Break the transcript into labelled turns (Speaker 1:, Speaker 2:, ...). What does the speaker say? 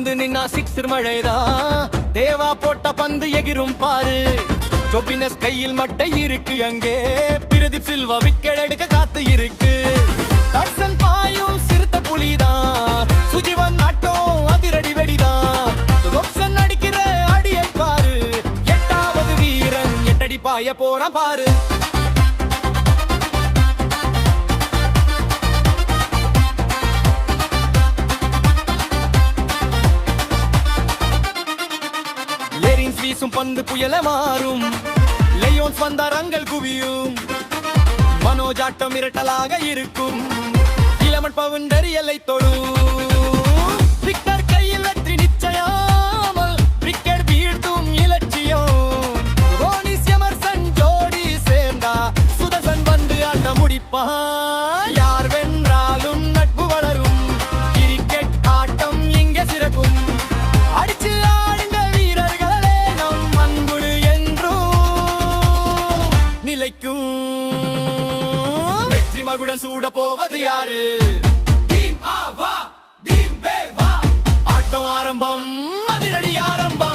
Speaker 1: வந்து நின்னா சிக்ஸர் மழைதான். தேவா போட்ட பந்து எகிரும் பாரு. ஜோபினஸ் கையில் மட்டை இருக்கு. அங்கே பிரதீப் சில்வா விக்கெட் எடுக்க காத்து இருக்கு. தட்சன் பாயும் சிறுத்த புலிதான். சுஜிவன் நாட்டம் அதிரடி வெடிதான். ரோப்சன் அடிக்கிற அடியை பாரு. 8வது வீரன் 8 அடி பாய போறான் பாரு. வீசும் பந்து புயல மாறும். லியோன்ஸ் வந்தாரங்கள் குவியும். மனோஜாட்டம் மிரட்டலாக இருக்கும். இளமன் பவுண்டரி எல்லை தொடும். விக்கெட் கையில் வெற்றி நிச்சயம். விக்கெட் வீழ்த்தும் இலட்சியம். ரோனிஸ் எமர்சன் ஜோடி சேர்ந்தா சுதர்சன் வந்து ஆட்ட முடிப்பான். யார் வென்றாலும் நட்பு வளரும். கிரிக்கெட் ஆட்டம் இங்கே சிறக்கும். அடிச்சு வெற்றி மகுடன் சூட போவது யாரு? டீம் ஆ வா, டீம் பே வா. ஆட்டம் ஆரம்பம், அதிரடி ஆரம்பம்.